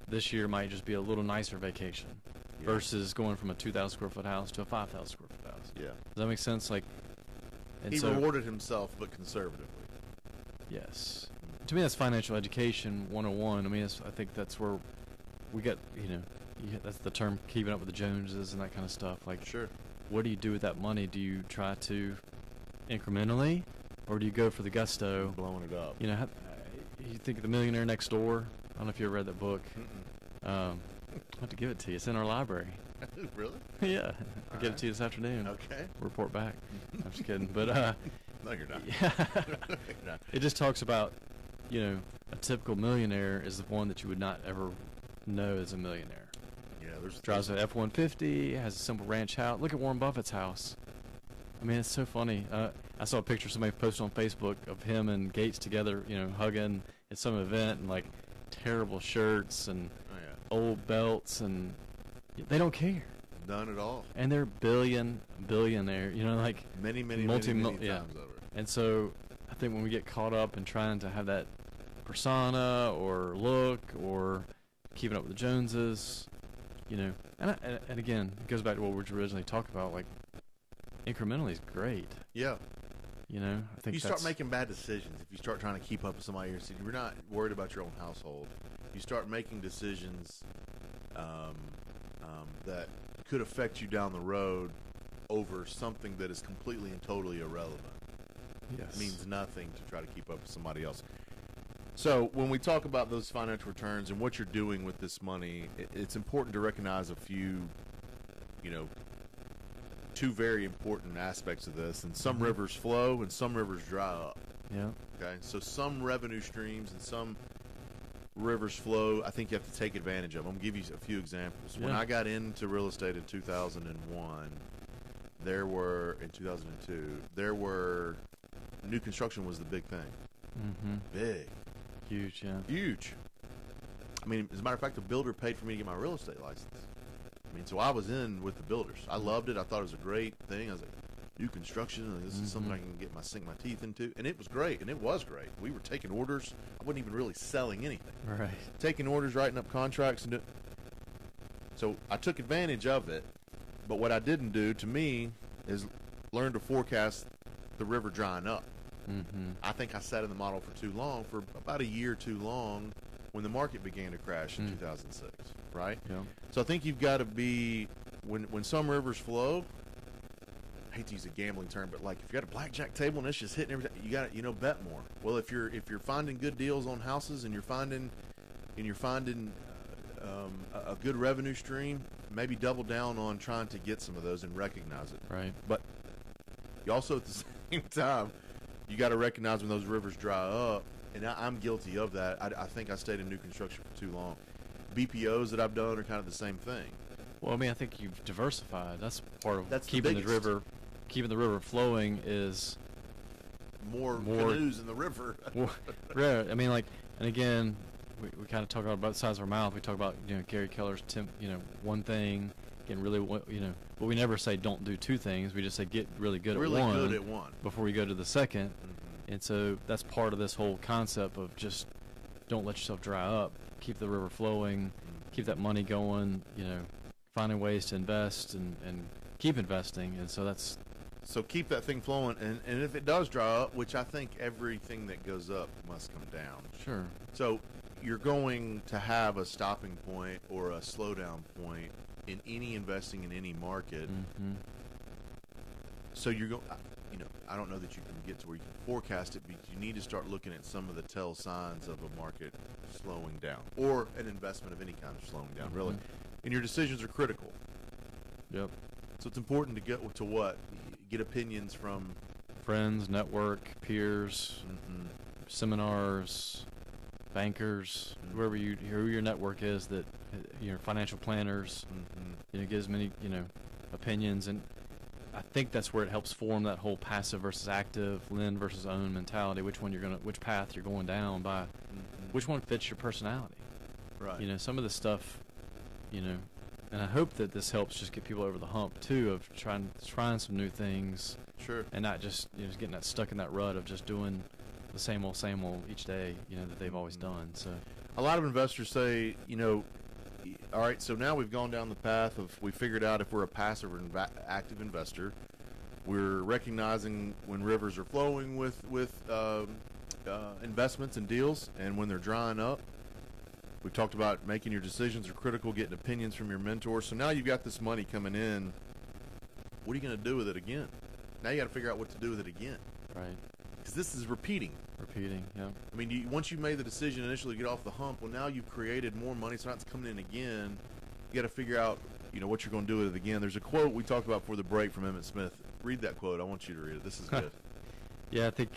this year might just be a little nicer vacation versus going from a 2,000 square foot house to a 5,000 square foot house. Yeah. Does that make sense? Like, and he so, rewarded himself, but conservatively. Yes. To me, that's financial education 101. I mean, I think that's where we get, that's the term, keeping up with the Joneses and that kind of stuff. Like, sure. What do you do with that money? Do you try to incrementally, or do you go for the gusto? Blowing it up. You think of The Millionaire Next Door? I don't know if you ever read that book. I'll have to give it to you. It's in our library. Really? Yeah. I'll get it to you this afternoon. Okay. Report back. I'm just kidding. But, no, you're not. Yeah. You're not. It just talks about, a typical millionaire is the one that you would not ever know as a millionaire. Yeah, drives an F-150, has a simple ranch house. Look at Warren Buffett's house. I mean, it's so funny. I saw a picture somebody posted on Facebook of him and Gates together, hugging at some event, and like terrible shirts and old belts, and they don't care. None at all. And they're billionaire, like many times over. And so I think when we get caught up in trying to have that persona or look or keeping up with the Joneses, and again, it goes back to what we originally talked about, like incrementally is great. Yeah. I think you start making bad decisions if you start trying to keep up with somebody else. You're not worried about your own household. You start making decisions that could affect you down the road over something that is completely and totally irrelevant. Yes. It means nothing to try to keep up with somebody else. So when we talk about those financial returns and what you're doing with this money, it's important to recognize a few, two very important aspects of this. And some rivers flow and some rivers dry up. Yeah. Okay. So some revenue streams and some rivers flow. I think you have to take advantage of them. I'm going to give you a few examples. Yeah. When I got into real estate in 2001, in 2002, new construction was the big thing. Big. Huge, yeah. Huge. I mean, as a matter of fact, the builder paid for me to get my real estate license. I mean, so I was in with the builders. I loved it. I thought it was a great thing. I was like, new construction, this is something I can sink my teeth into. And it was great, and it was great. We were taking orders. I wasn't even really selling anything. Right. Taking orders, writing up contracts. So I took advantage of it. But what I didn't do, to me, is learn to forecast the river drying up. I think I sat in the model for too long, for about a year too long, when the market began to crash in 2006, right? Yeah. So I think you've got to be, when some rivers flow, I hate to use a gambling term, but like if you got a blackjack table and it's just hitting everything, you got to bet more. Well, if you're finding good deals on houses and you're finding a good revenue stream, maybe double down on trying to get some of those and recognize it. Right. But you also at the same time, you got to recognize when those rivers dry up, and I'm guilty of that. I think I stayed in new construction for too long. BPOs that I've done are kind of the same thing. Well, I mean, I think you've diversified. That's part of That's keeping the river flowing is more canoes in the river. Right. I mean, like, and again, we kind of talk about both sides of our mouth. We talk about Gary Keller's one thing, getting really but we never say don't do two things. We just say get really good at one before we go to the second. And so that's part of this whole concept of just don't let yourself dry up. Keep the river flowing. Keep that money going. Finding ways to invest and keep investing. And so that's. So keep that thing flowing. And if it does dry up, which I think everything that goes up must come down. Sure. So you're going to have a stopping point or a slowdown point in any investing in any market. So you're going, I don't know that you can get to where you can forecast it, but you need to start looking at some of the tell signs of a market slowing down or an investment of any kind of slowing down, really. And your decisions are critical. Yep. So it's important to get opinions from friends, network, peers, seminars, bankers, who your network is, that financial planners, get as many opinions. And I think that's where it helps form that whole passive versus active, lend versus own mentality. Which path you're going down by, which one fits your personality. Right. You know, some of the stuff, you know, and I hope that this helps just get people over the hump too of trying some new things. Sure. And not just, you know, just getting that stuck in that rut of just doing the same old each day, you know, that they've always done. So a lot of investors say, you know, all right, so now we've gone down the path of we figured out if we're a passive or active investor. We're recognizing when rivers are flowing with investments and deals, and when they're drying up. We've talked about making your decisions are critical, getting opinions from your mentor. So now you've got this money coming in. What are you going to do with it again? Now you got to figure out what to do with it again. right, Because this is repeating. yeah. I mean, once you made the decision initially to get off the hump, well, now you've created more money, so now it's coming in again. You got to figure out, you know, what you're going to do with it again. There's a quote we talked about before the break from Emmett Smith. Read that quote. I want you to read it. This is good. Yeah, I think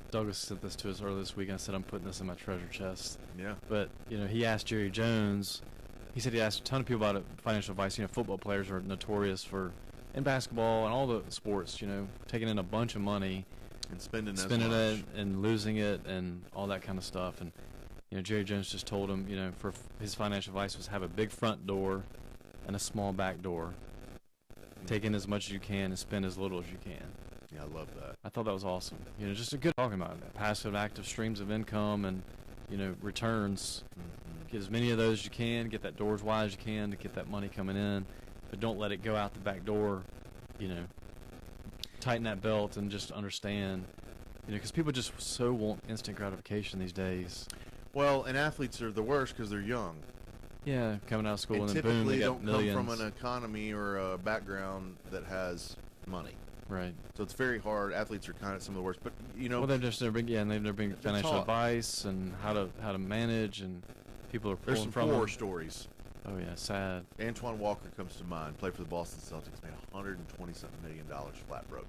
Douglas sent this to us earlier this week, and I said I'm putting this in my treasure chest. Yeah. But, you know, he asked Jerry Jones, he said he asked a ton of people about financial advice. You know, football players are notorious for, in basketball and all the sports, you know, taking in a bunch of money And spending it and losing it and all that kind of stuff. And, you know, Jerry Jones just told him, you know, for his financial advice was have a big front door and a small back door. Take in as much as you can and spend as little as you can. Yeah, I love that. I thought that was awesome. You know, just a good talking about that. Passive, active streams of income and, you know, returns. Get as many of those as you can. Get that door as wide as you can to get that money coming in. But don't let it go out the back door. You know, tighten that belt and just understand. You know, because people just so want instant gratification these days. Well, and athletes are the worst because they're young. Yeah, coming out of school and then typically boom, they got don't millions. come from an economy or a background that has money. Right. So it's very hard. Athletes are kind of some of the worst. But, you know. Well, they've never been financial taught. advice and how to manage, and people are There's pulling some from horror them. stories. Oh yeah, sad. Antoine Walker comes to mind. Played for the Boston Celtics. Made $120-something million flat broke.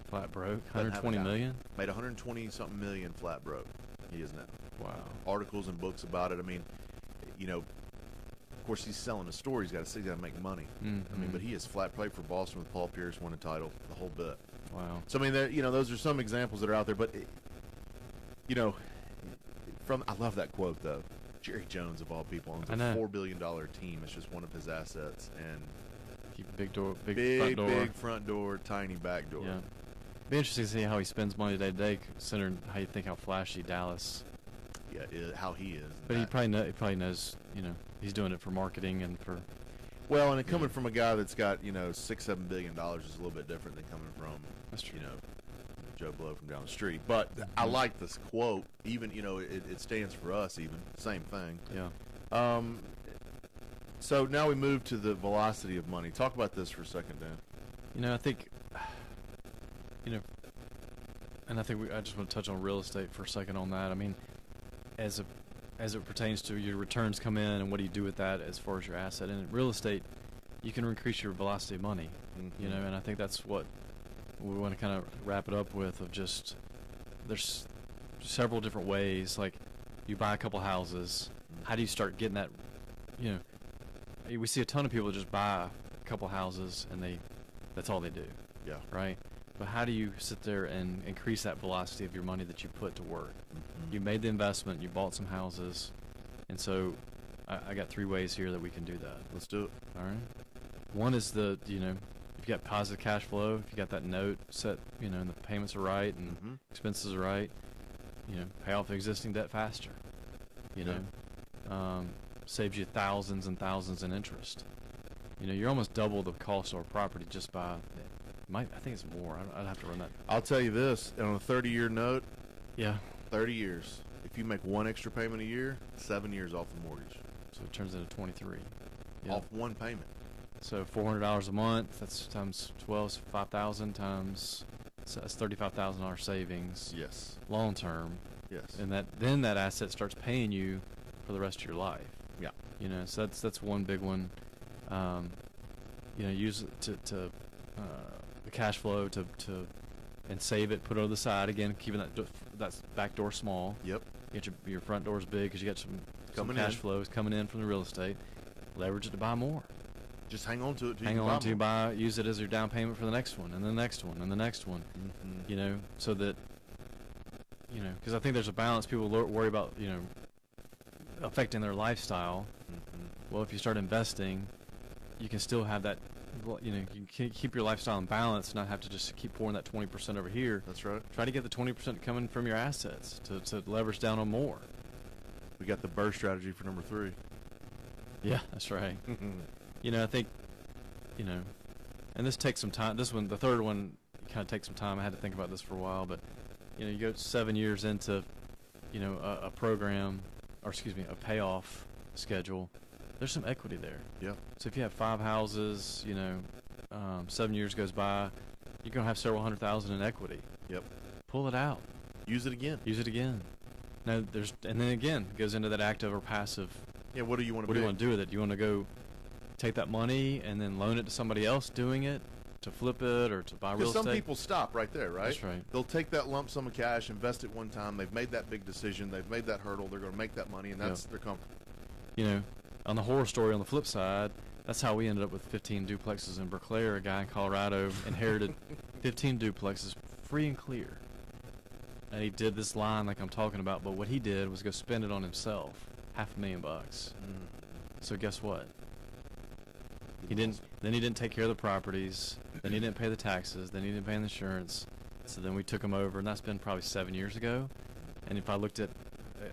Flat broke. Doesn't have a 120 dime. million. Made $120-something million flat broke. He is now. Wow. Articles and books about it. I mean, you know, of course he's selling a story. He's got to make money. I mean, but he is flat. Played for Boston with Paul Pierce, won a title, the whole bit. Wow. So I mean, you know, those are some examples that are out there. But you know, I love that quote though. Jerry Jones of all people owns a $4 billion team. It's just one of his assets, and Keep a big door, big front door. big front door, tiny back door. Yeah. Be interesting to see how he spends money day to day, considering how you think how flashy Dallas. Yeah, how he is. But he probably knows, you know, he's doing it for marketing and for. Well, and coming from a guy that's got, you know, $6-7 billion is a little bit different than coming from, That's true. you know, Joe Blow from down the street. But I like this quote. Even, you know, it stands for us. Even same thing. Yeah. So now we move to the velocity of money. Talk about this for a second, Dan. You know, I think, you know, and I think I just want to touch on real estate for a second on that. I mean, as it pertains to your returns come in and what do you do with that as far as your asset. And in real estate, you can increase your velocity of money, you know, and I think that's what we want to kind of wrap it up with, of just there's several different ways. Like, you buy a couple houses. How do you start getting that, you know, we see a ton of people just buy a couple houses and that's all they do. Yeah. Right? But how do you sit there and increase that velocity of your money that you put to work? You made the investment, you bought some houses, and so I got 3 ways here that we can do that. Let's do it. All right. One is if you got positive cash flow, if you got that note set, you know, and the payments are right and expenses are right, you know, pay off existing debt faster. You know, saves you thousands and thousands in interest. You know, you're almost double the cost of a property just by. I think it's more. I'd have to run that. I'll tell you this: on a 30-year note, Yeah. 30 years. If you make one extra payment a year, 7 years off the mortgage. So it turns into 23. Yeah. Off one payment. So $400 a month. That's times 12, 5,000 times. So that's $35,000 savings. Yes. Long term. Yes. And then that asset starts paying you for the rest of your life. Yeah. You know, so that's one big one. You know, use it to the cash flow to and save it, put it on the side again, keeping that back door small. Yep. Get your front doors big because you got some Coming cash in. flows coming in from the real estate. Leverage it to buy more. Just hang on to it. Hang on to buy, use it as your down payment for the next one, and the next one, and the next one. Mm-hmm. You know, so that, you know, because I think there's a balance. People worry about, you know, affecting their lifestyle. Mm-hmm. Well, if you start investing, you can still have that. You know, you can keep your lifestyle in balance, not have to just keep pouring that 20% over here. That's right. Try to get the 20% coming from your assets to leverage down on more. We got the Burr strategy for number 3. Yeah, that's right. You know, I think, you know, and this takes some time. This one, the third one, kind of takes some time. I had to think about this for a while, but, you know, you go 7 years into, you know, a program, or excuse me, a payoff schedule. There's some equity there. Yeah. So if you have 5 houses, you know, 7 years goes by, you're going to have several $100,000 in equity. Yep. Pull it out. Use it again. Use it again. Now, and then again, it goes into that active or passive. Yeah, what do you want to What do you want to do with it? Do you want to go take that money and then loan it to somebody else doing it, to flip it, or to buy real estate? Some people stop right there, right? That's right. They'll take that lump sum of cash, invest it one time. They've made that big decision. They've made that hurdle. They're going to make that money, and that's their comfort. You know, on the horror story, on the flip side, that's how we ended up with 15 duplexes in Berkeley. A guy in Colorado inherited 15 duplexes free and clear. And he did this line like I'm talking about, but what he did was go spend it on himself, $500,000. So guess what? He didn't. Then he didn't take care of the properties. Then he didn't pay the taxes. Then he didn't pay the insurance. So then we took him over, and that's been probably 7 years ago. And if I looked at,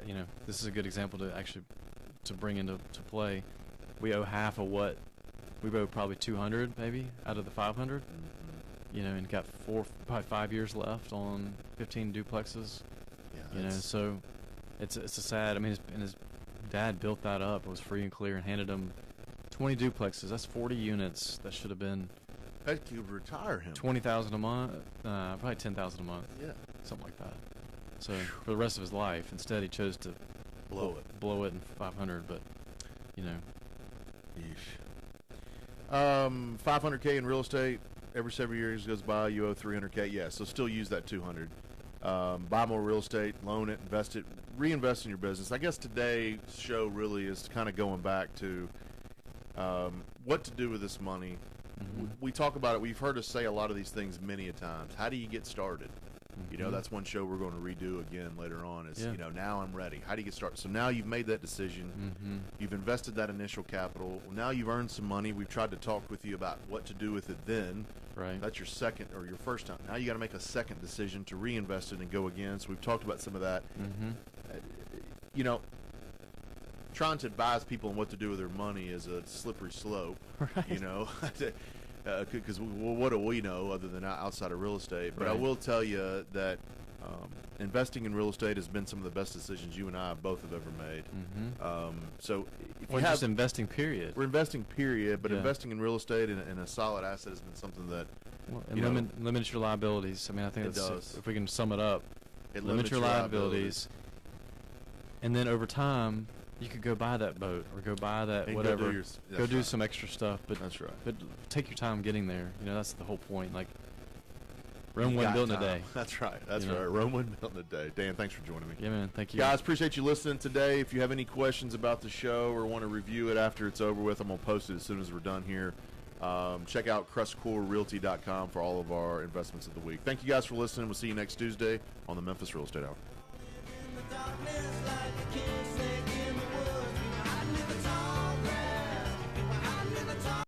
you know, this is a good example to actually to bring into play. We owe half of what we owe, probably 200 maybe out of the 500. You know, and got probably 5 years left on 15 duplexes. Yeah, you know, so it's a sad. I mean, his dad built that up. It was free and clear, and handed him 20 duplexes. That's 40 units. That should have been. That could retire him. 20,000 a month, probably 10,000 a month. Yeah, something like that. So for the rest of his life, instead he chose to blow it in 500. But you know, 500K in real estate. Every 7 years goes by, you owe 300K. Yeah, so still use that 200. Buy more real estate, loan it, invest it, reinvest in your business. I guess today's show really is kind of going back to what to do with this money. Mm-hmm. We talk about it. We've heard us say a lot of these things many a times. How do you get started? You know, that's one show we're going to redo again later on is, you know, now I'm ready. How do you get started? So now you've made that decision. You've invested that initial capital. Well, now you've earned some money. We've tried to talk with you about what to do with it then. Right. That's your second or your first time. Now you got to make a second decision to reinvest it and go again. So we've talked about some of that. You know, trying to advise people on what to do with their money is a slippery slope. Right. You know, because what do we know other than outside of real estate? But I Right. will tell you that investing in real estate has been some of the best decisions you and I both have ever made. So if you Or have just investing, period. we're investing, period, but Yeah. investing in real estate and a solid asset has been something that And you know, limits your liabilities. I mean, I think it that's, does. if we can sum it up, it limit your liabilities. And then over time, you could go buy that boat or go buy that And whatever. go Go do right. some extra stuff, but That's right. But take your time getting there. You know, that's the whole point. Like Rome You wasn't got built in a time. day. That's right. That's You know? right. Rome wasn't built in a day. Dan, thanks for joining me. Yeah, man. Thank you, Guys, appreciate you listening today. If you have any questions about the show or want to review it after it's over with, I'm going to post it as soon as we're done here. Check out CrestCoreRealty.com for all of our investments of the week. Thank you guys for listening. We'll see you next Tuesday on the Memphis Real Estate Hour. In the darkness like a kiss in